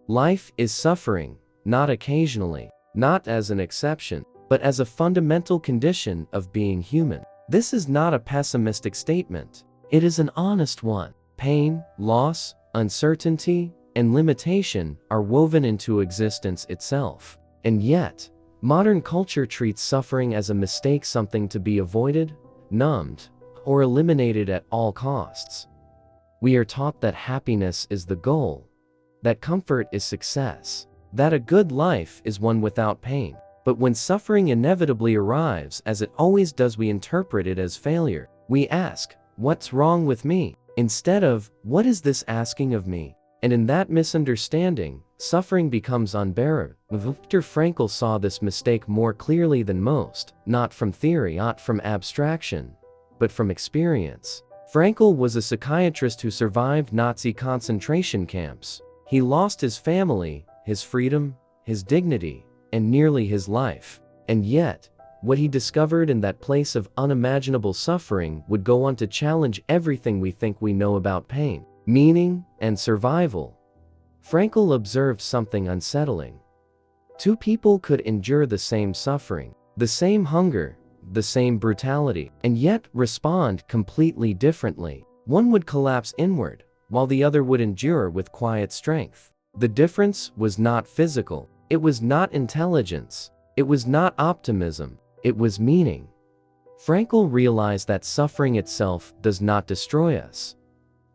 Life is suffering, not occasionally, not as an exception, but as a fundamental condition of being human. This is not a pessimistic statement. It is an honest one. Pain, loss, uncertainty, and limitation are woven into existence itself. And yet, modern culture treats suffering as a mistake, something to be avoided, numbed, or eliminated at all costs. We are taught that happiness is the goal, that comfort is success, that a good life is one without pain. But when suffering inevitably arrives, as it always does, we interpret it as failure. We ask, "What's wrong with me?" instead of, "What is this asking of me?" And in that misunderstanding, suffering becomes unbearable. Viktor Frankl saw this mistake more clearly than most, not from theory, not from abstraction, but from experience. Frankl was a psychiatrist who survived Nazi concentration camps. He lost his family, his freedom, his dignity, and nearly his life. And yet, what he discovered in that place of unimaginable suffering would go on to challenge everything we think we know about pain, meaning, and survival. Frankl observed something unsettling. Two people could endure the same suffering, the same hunger, the same brutality, and yet respond completely differently. One would collapse inward, while the other would endure with quiet strength. The difference was not physical. It was not intelligence. It was not optimism. It was meaning. Frankl realized that suffering itself does not destroy us.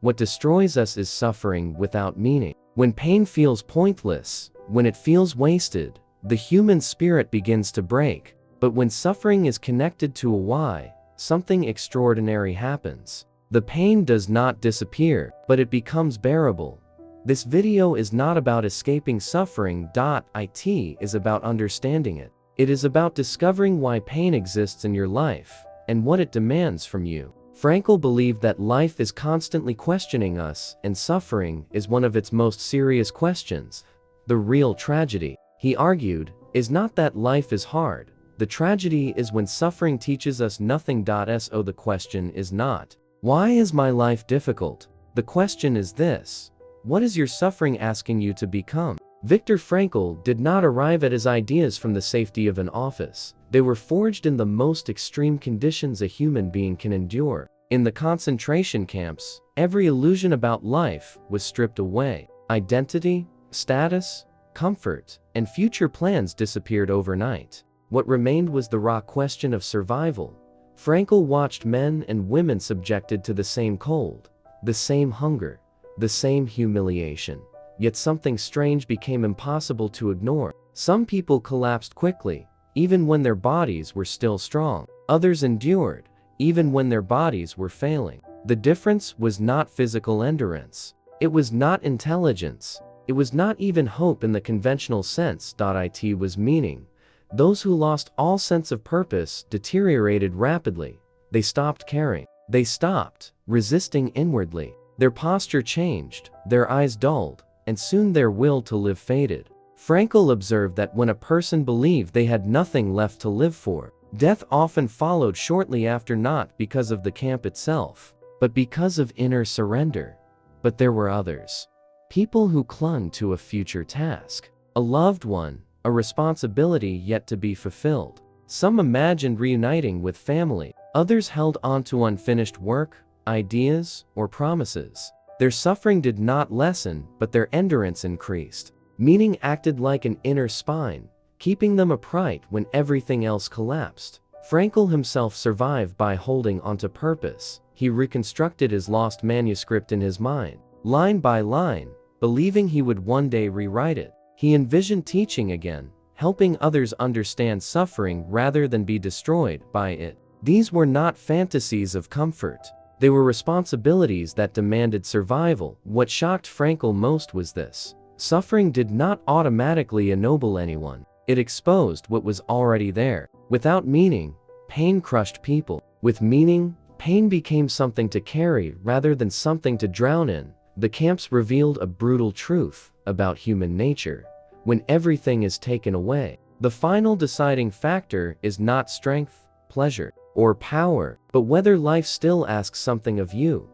What destroys us is suffering without meaning. When pain feels pointless, when it feels wasted, the human spirit begins to break. But when suffering is connected to a why, something extraordinary happens. The pain does not disappear, but it becomes bearable. This video is not about escaping suffering. It is about understanding it. It is about discovering why pain exists in your life, and what it demands from you. Frankl believed that life is constantly questioning us, and suffering is one of its most serious questions. The real tragedy, he argued, is not that life is hard. The tragedy is when suffering teaches us nothing. So the question is not, "Why is my life difficult?" The question is this: what is your suffering asking you to become? Viktor Frankl did not arrive at his ideas from the safety of an office. They were forged in the most extreme conditions a human being can endure. In the concentration camps, every illusion about life was stripped away. Identity, status, comfort, and future plans disappeared overnight. What remained was the raw question of survival. Frankl watched men and women subjected to the same cold, the same hunger, the same humiliation. Yet something strange became impossible to ignore. Some people collapsed quickly, even when their bodies were still strong. Others endured, even when their bodies were failing. The difference was not physical endurance. It was not intelligence. It was not even hope in the conventional sense. It was meaning. Those who lost all sense of purpose deteriorated rapidly. They stopped caring. They stopped resisting inwardly. Their posture changed, their eyes dulled, and soon their will to live faded. Frankl observed that when a person believed they had nothing left to live for, death often followed shortly after, not because of the camp itself, but because of inner surrender. But there were others. People who clung to a future task, a loved one, a responsibility yet to be fulfilled. Some imagined reuniting with family. Others held on to unfinished work, ideas, or promises. Their suffering did not lessen, but their endurance increased. Meaning acted like an inner spine, keeping them upright when everything else collapsed. Frankl himself survived by holding onto purpose. He reconstructed his lost manuscript in his mind, line by line, believing he would one day rewrite it. He envisioned teaching again, helping others understand suffering rather than be destroyed by it. These were not fantasies of comfort. They were responsibilities that demanded survival. What shocked Frankl most was this: suffering did not automatically ennoble anyone. It exposed what was already there. Without meaning, pain crushed people. With meaning, pain became something to carry rather than something to drown in. The camps revealed a brutal truth about human nature. When everything is taken away, the final deciding factor is not strength, pleasure, or power, but whether life still asks something of you.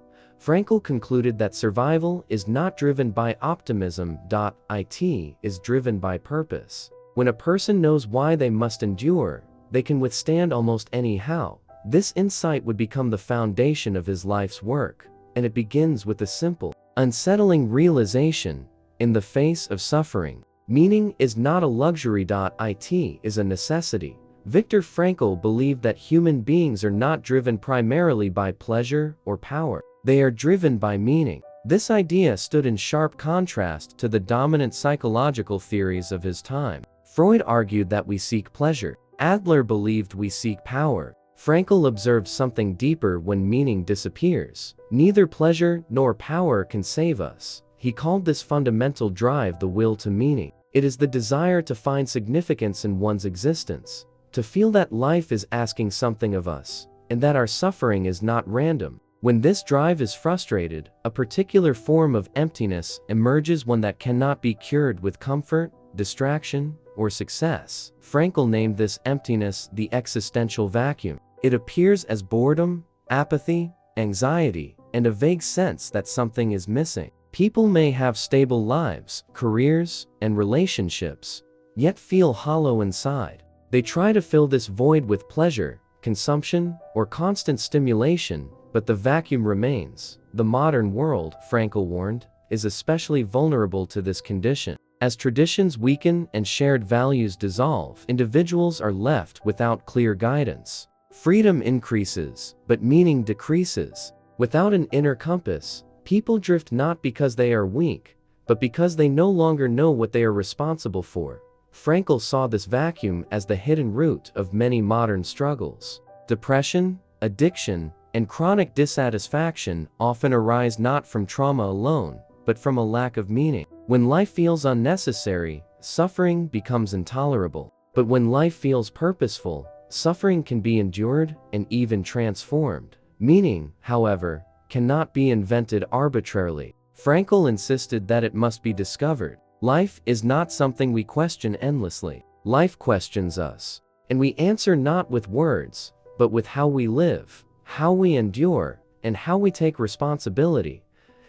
Frankl concluded that survival is not driven by optimism. It is driven by purpose. When a person knows why they must endure, they can withstand almost anyhow. This insight would become the foundation of his life's work, and it begins with a simple, unsettling realization: in the face of suffering, meaning is not a luxury. It is a necessity. Viktor Frankl believed that human beings are not driven primarily by pleasure or power. They are driven by meaning. This idea stood in sharp contrast to the dominant psychological theories of his time. Freud argued that we seek pleasure. Adler believed we seek power. Frankl observed something deeper: when meaning disappears, neither pleasure nor power can save us. He called this fundamental drive the will to meaning. It is the desire to find significance in one's existence, to feel that life is asking something of us, and that our suffering is not random. When this drive is frustrated, a particular form of emptiness emerges, one that cannot be cured with comfort, distraction, or success. Frankl named this emptiness the existential vacuum. It appears as boredom, apathy, anxiety, and a vague sense that something is missing. People may have stable lives, careers, and relationships, yet feel hollow inside. They try to fill this void with pleasure, consumption, or constant stimulation, but the vacuum remains. The modern world, Frankl warned, is especially vulnerable to this condition. As traditions weaken and shared values dissolve, individuals are left without clear guidance. Freedom increases, but meaning decreases. Without an inner compass, people drift not because they are weak, but because they no longer know what they are responsible for. Frankl saw this vacuum as the hidden root of many modern struggles. Depression, addiction, and chronic dissatisfaction often arise not from trauma alone, but from a lack of meaning. When life feels unnecessary, suffering becomes intolerable. But when life feels purposeful, suffering can be endured and even transformed. Meaning, however, cannot be invented arbitrarily. Frankl insisted that it must be discovered. Life is not something we question endlessly. Life questions us, and we answer not with words, but with how we live, how we endure, and how we take responsibility.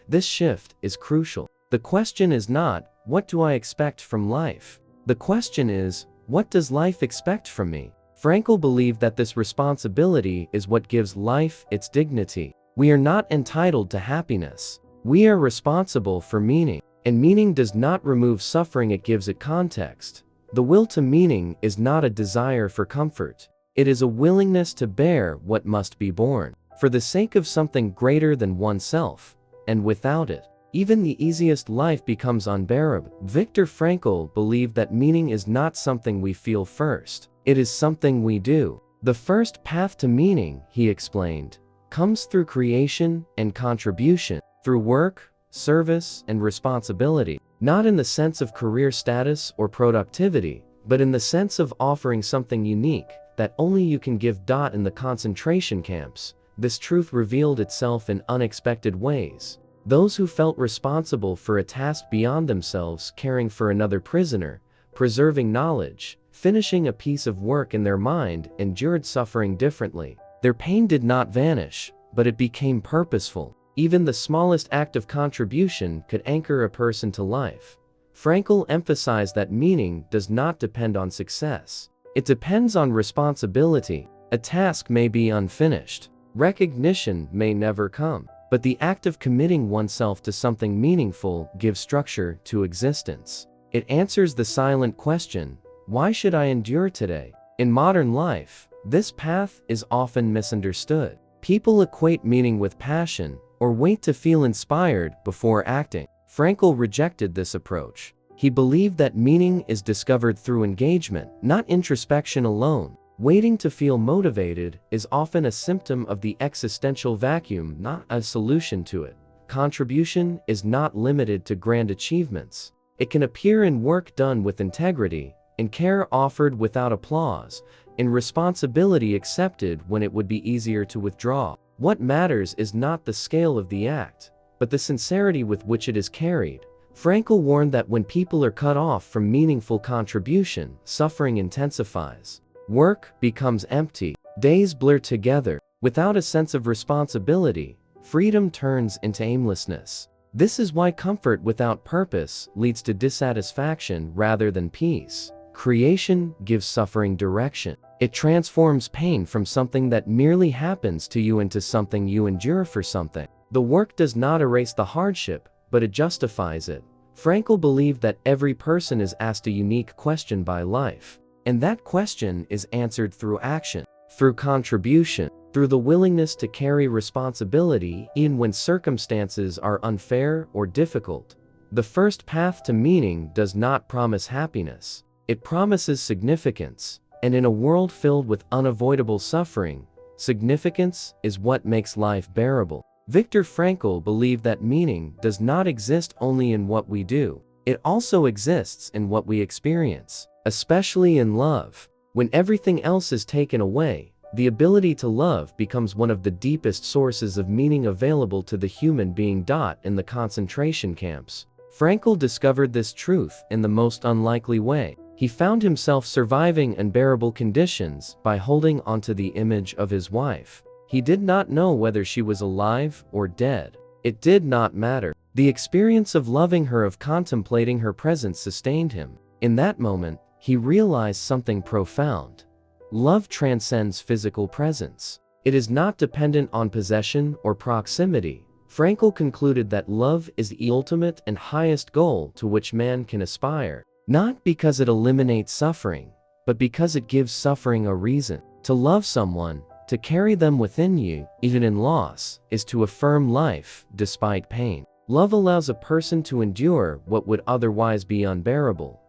This shift is crucial. The question is not, what do I expect from life? The question is, what does life expect from me? Frankl believed that this responsibility is what gives life its dignity. We are not entitled to happiness. We are responsible for meaning. And meaning does not remove suffering, it gives it context. The will to meaning is not a desire for comfort. It is a willingness to bear what must be borne, for the sake of something greater than oneself, and without it, even the easiest life becomes unbearable. Viktor Frankl believed that meaning is not something we feel first. It is something we do. The first path to meaning, he explained, comes through creation and contribution, through work, service, and responsibility, not in the sense of career status or productivity, but in the sense of offering something unique that only you can give. In the concentration camps, this truth revealed itself in unexpected ways. Those who felt responsible for a task beyond themselves, caring for another prisoner, preserving knowledge, finishing a piece of work in their mind, endured suffering differently. Their pain did not vanish, but it became purposeful. Even the smallest act of contribution could anchor a person to life. Frankl emphasized that meaning does not depend on success. It depends on responsibility. A task may be unfinished. Recognition may never come. But the act of committing oneself to something meaningful gives structure to existence. It answers the silent question, why should I endure today? In modern life, this path is often misunderstood. People equate meaning with passion, or wait to feel inspired before acting. Frankl rejected this approach. He believed that meaning is discovered through engagement, not introspection alone. Waiting to feel motivated is often a symptom of the existential vacuum, not a solution to it. Contribution is not limited to grand achievements. It can appear in work done with integrity, in care offered without applause, in responsibility accepted when it would be easier to withdraw. What matters is not the scale of the act, but the sincerity with which it is carried. Frankl warned that when people are cut off from meaningful contribution, suffering intensifies. Work becomes empty. Days blur together. Without a sense of responsibility, freedom turns into aimlessness. This is why comfort without purpose leads to dissatisfaction rather than peace. Creation gives suffering direction. It transforms pain from something that merely happens to you into something you endure for something. The work does not erase the hardship, but it justifies it. Frankl believed that every person is asked a unique question by life, and that question is answered through action, through contribution, through the willingness to carry responsibility even when circumstances are unfair or difficult. The first path to meaning does not promise happiness. It promises significance, and in a world filled with unavoidable suffering, significance is what makes life bearable. Viktor Frankl believed that meaning does not exist only in what we do. It also exists in what we experience, especially in love. When everything else is taken away, the ability to love becomes one of the deepest sources of meaning available to the human being. In the concentration camps, Frankl discovered this truth in the most unlikely way. He found himself surviving unbearable conditions by holding onto the image of his wife. He did not know whether she was alive or dead. It did not matter. The experience of loving her, of contemplating her presence, sustained him. In that moment, he realized something profound. Love transcends physical presence. It is not dependent on possession or proximity. Frankl concluded that love is the ultimate and highest goal to which man can aspire, not because it eliminates suffering, but because it gives suffering a reason. To love someone, to carry them within you, even in loss, is to affirm life despite pain. Love allows a person to endure what would otherwise be unbearable.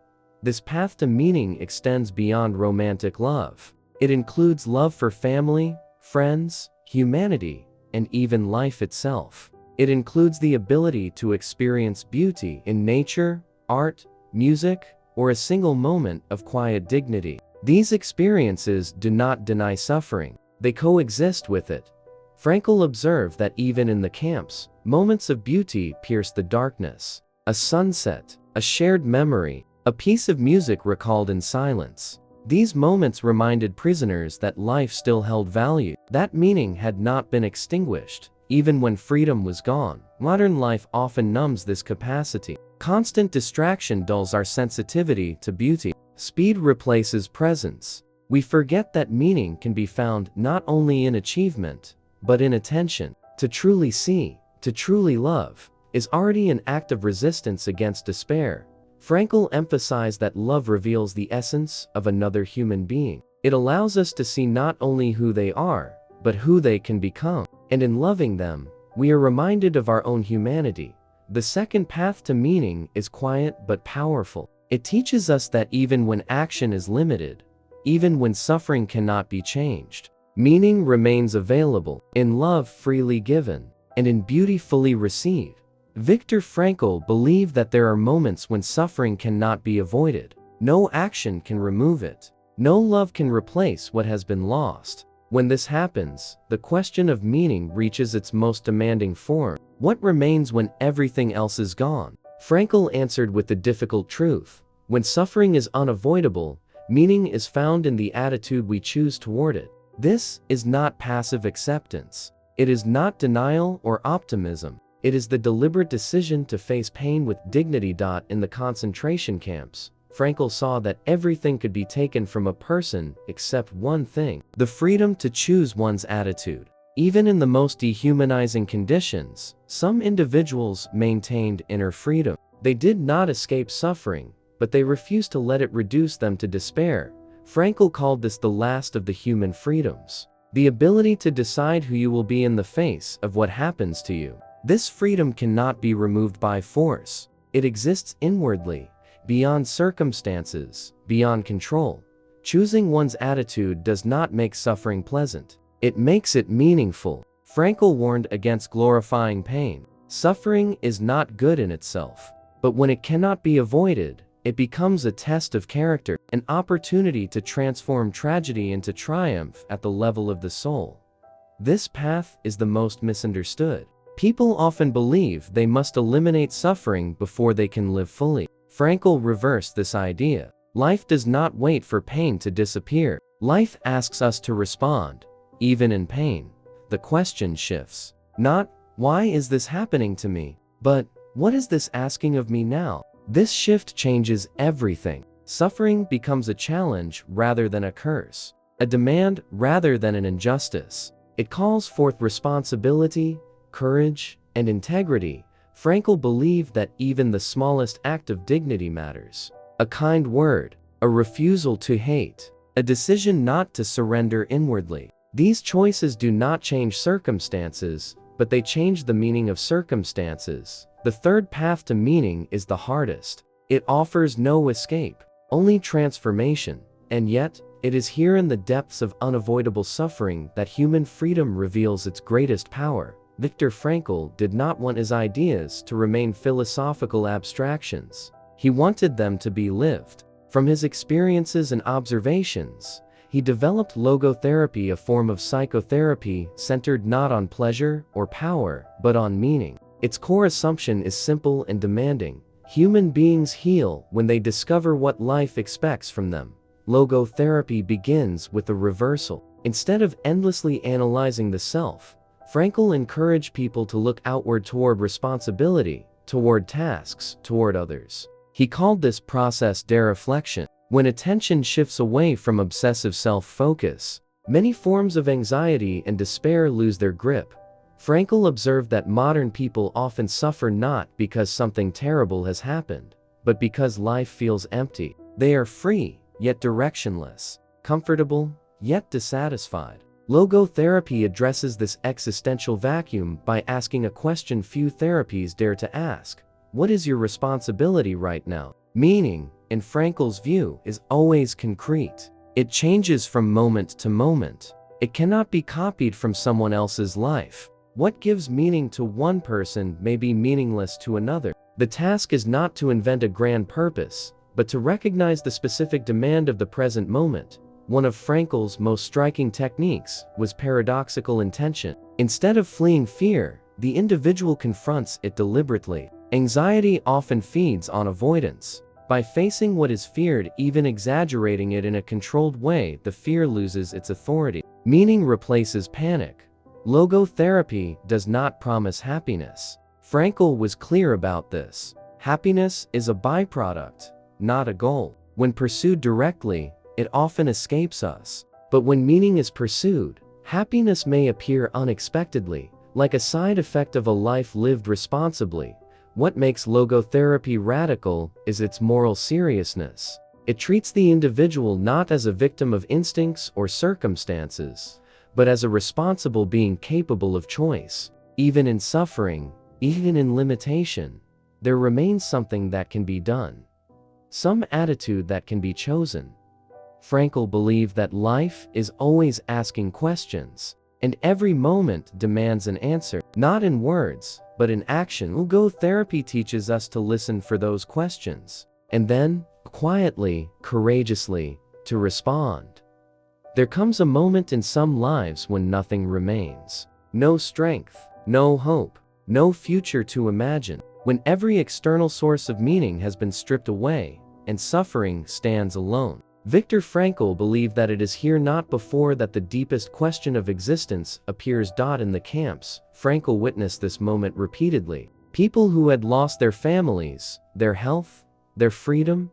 This path to meaning extends beyond romantic love. It includes love for family, friends, humanity, and even life itself. It includes the ability to experience beauty in nature, art, music, or a single moment of quiet dignity. These experiences do not deny suffering. They coexist with it. Frankl observed that even in the camps, moments of beauty pierce the darkness. A sunset, a shared memory, a piece of music recalled in silence. These moments reminded prisoners that life still held value, that meaning had not been extinguished. Even when freedom was gone, modern life often numbs this capacity. Constant distraction dulls our sensitivity to beauty. Speed replaces presence. We forget that meaning can be found not only in achievement, but in attention. To truly see, to truly love, is already an act of resistance against despair. Frankl emphasized that love reveals the essence of another human being. It allows us to see not only who they are, but who they can become. And in loving them, we are reminded of our own humanity. The second path to meaning is quiet but powerful. It teaches us that even when action is limited, even when suffering cannot be changed, meaning remains available, in love freely given, and in beauty fully received. Viktor Frankl believed that there are moments when suffering cannot be avoided. No action can remove it. No love can replace what has been lost. When this happens, the question of meaning reaches its most demanding form. What remains when everything else is gone? Frankl answered with the difficult truth. When suffering is unavoidable, meaning is found in the attitude we choose toward it. This is not passive acceptance. It is not denial or optimism. It is the deliberate decision to face pain with dignity. In the concentration camps, Frankl saw that everything could be taken from a person except one thing: the freedom to choose one's attitude. Even in the most dehumanizing conditions, some individuals maintained inner freedom. They did not escape suffering, but they refused to let it reduce them to despair. Frankl called this the last of the human freedoms. The ability to decide who you will be in the face of what happens to you. This freedom cannot be removed by force. It exists inwardly, beyond circumstances, beyond control. Choosing one's attitude does not make suffering pleasant. It makes it meaningful. Frankl warned against glorifying pain. Suffering is not good in itself, but when it cannot be avoided, it becomes a test of character, an opportunity to transform tragedy into triumph at the level of the soul. This path is the most misunderstood. People often believe they must eliminate suffering before they can live fully. Frankl reversed this idea. Life does not wait for pain to disappear. Life asks us to respond, even in pain. The question shifts. Not, Why is this happening to me? But what is this asking of me now? This shift changes everything. Suffering becomes a challenge rather than a curse, a demand rather than an injustice. It calls forth responsibility, courage, and integrity. Frankl believed that even the smallest act of dignity matters. A kind word, a refusal to hate, a decision not to surrender inwardly. These choices do not change circumstances, but they change the meaning of circumstances. The third path to meaning is the hardest. It offers no escape, only transformation, and yet, it is here in the depths of unavoidable suffering that human freedom reveals its greatest power. Viktor Frankl did not want his ideas to remain philosophical abstractions. He wanted them to be lived. From his experiences and observations, he developed logotherapy, a form of psychotherapy centered not on pleasure or power, but on meaning. Its core assumption is simple and demanding. Human beings heal when they discover what life expects from them. Logotherapy begins with a reversal. Instead of endlessly analyzing the self, Frankl encouraged people to look outward toward responsibility, toward tasks, toward others. He called this process dereflection. When attention shifts away from obsessive self-focus, many forms of anxiety and despair lose their grip. Frankl observed that modern people often suffer not because something terrible has happened, but because life feels empty. They are free, yet directionless, comfortable, yet dissatisfied. Logotherapy addresses this existential vacuum by asking a question few therapies dare to ask. What is your responsibility right now? Meaning, in Frankl's view, is always concrete. It changes from moment to moment. It cannot be copied from someone else's life. What gives meaning to one person may be meaningless to another. The task is not to invent a grand purpose, but to recognize the specific demand of the present moment. One of Frankl's most striking techniques was paradoxical intention. Instead of fleeing fear, the individual confronts it deliberately. Anxiety often feeds on avoidance. By facing what is feared, even exaggerating it in a controlled way, the fear loses its authority. Meaning replaces panic. Logotherapy does not promise happiness. Frankl was clear about this. Happiness is a byproduct, not a goal. When pursued directly, it often escapes us. But when meaning is pursued, happiness may appear unexpectedly, like a side effect of a life lived responsibly. What makes logotherapy radical is its moral seriousness. It treats the individual not as a victim of instincts or circumstances, but as a responsible being capable of choice. Even in suffering, even in limitation, there remains something that can be done. Some attitude that can be chosen. Frankl believed that life is always asking questions, and every moment demands an answer, not in words, but in action. Logotherapy teaches us to listen for those questions, and then, quietly, courageously, to respond. There comes a moment in some lives when nothing remains. No strength, no hope, no future to imagine. When every external source of meaning has been stripped away, and suffering stands alone. Viktor Frankl believed that it is here, not before, that the deepest question of existence appears. In the camps, Frankl witnessed this moment repeatedly. People who had lost their families, their health, their freedom,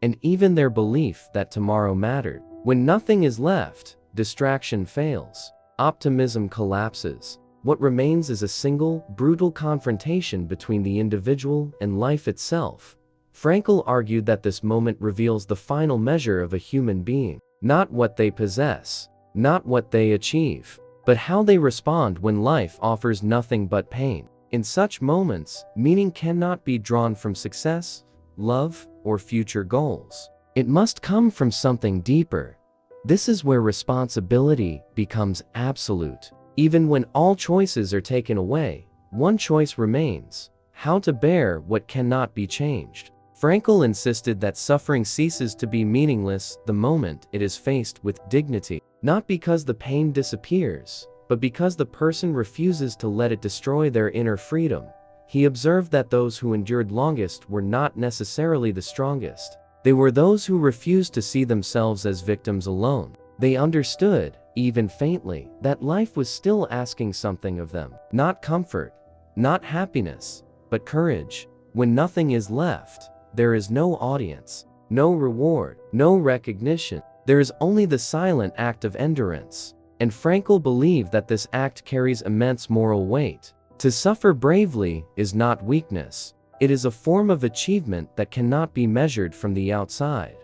and even their belief that tomorrow mattered. When nothing is left, distraction fails, optimism collapses. What remains is a single, brutal confrontation between the individual and life itself. Frankl argued that this moment reveals the final measure of a human being, not what they possess, not what they achieve, but how they respond when life offers nothing but pain. In such moments, meaning cannot be drawn from success, love, or future goals. It must come from something deeper. This is where responsibility becomes absolute. Even when all choices are taken away, one choice remains: how to bear what cannot be changed. Frankl insisted that suffering ceases to be meaningless the moment it is faced with dignity, not because the pain disappears, but because the person refuses to let it destroy their inner freedom. He observed that those who endured longest were not necessarily the strongest. They were those who refused to see themselves as victims alone. They understood, even faintly, that life was still asking something of them. Not comfort, not happiness, but courage. When nothing is left, there is no audience, no reward, no recognition. There is only the silent act of endurance. And Frankl believed that this act carries immense moral weight. To suffer bravely is not weakness. It is a form of achievement that cannot be measured from the outside.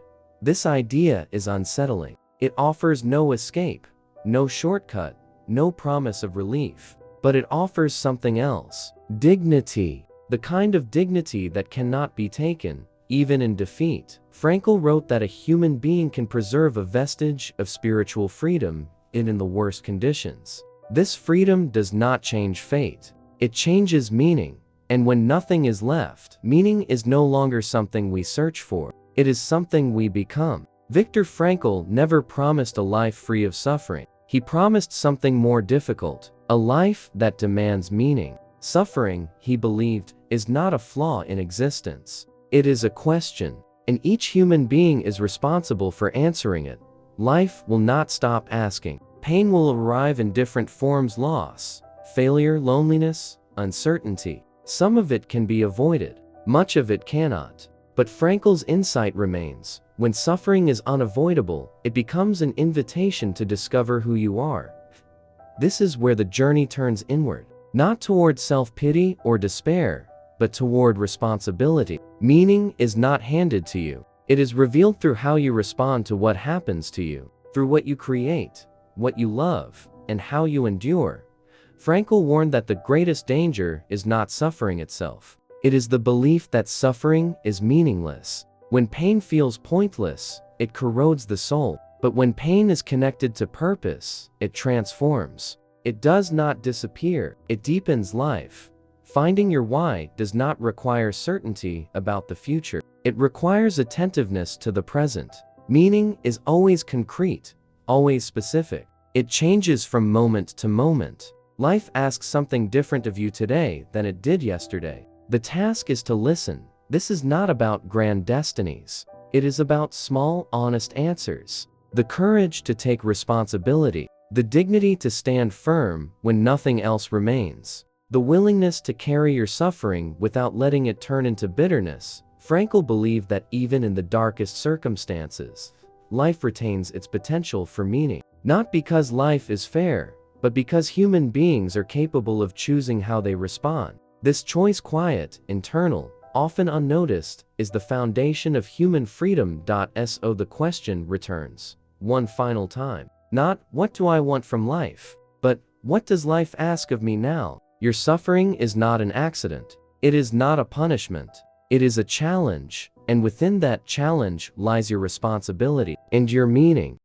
This idea is unsettling. It offers no escape, no shortcut, no promise of relief. But it offers something else. Dignity. The kind of dignity that cannot be taken, even in defeat. Frankl wrote that a human being can preserve a vestige of spiritual freedom in the worst conditions. This freedom does not change fate. It changes meaning. And when nothing is left, meaning is no longer something we search for. It is something we become. Viktor Frankl never promised a life free of suffering. He promised something more difficult, a life that demands meaning. Suffering, he believed, is not a flaw in existence. It is a question, and each human being is responsible for answering it. Life will not stop asking. Pain will arrive in different forms: loss, failure, loneliness, uncertainty. Some of it can be avoided. Much of it cannot. But Frankl's insight remains. When suffering is unavoidable, it becomes an invitation to discover who you are. This is where the journey turns inward, not toward self-pity or despair, but toward responsibility. Meaning is not handed to you. It is revealed through how you respond to what happens to you, through what you create, what you love, and how you endure. Frankl warned that the greatest danger is not suffering itself. It is the belief that suffering is meaningless. When pain feels pointless, it corrodes the soul. But when pain is connected to purpose, it transforms. It does not disappear, it deepens life. Finding your why does not require certainty about the future. It requires attentiveness to the present. Meaning is always concrete, always specific. It changes from moment to moment. Life asks something different of you today than it did yesterday. The task is to listen. This is not about grand destinies. It is about small, honest answers. The courage to take responsibility. The dignity to stand firm when nothing else remains. The willingness to carry your suffering without letting it turn into bitterness. Frankl believed that even in the darkest circumstances, life retains its potential for meaning. Not because life is fair, but because human beings are capable of choosing how they respond. This choice, quiet, internal, often unnoticed, is the foundation of human freedom. So the question returns, one final time. Not, what do I want from life? But, what does life ask of me now? Your suffering is not an accident. It is not a punishment. It is a challenge, and within that challenge lies your responsibility and your meaning.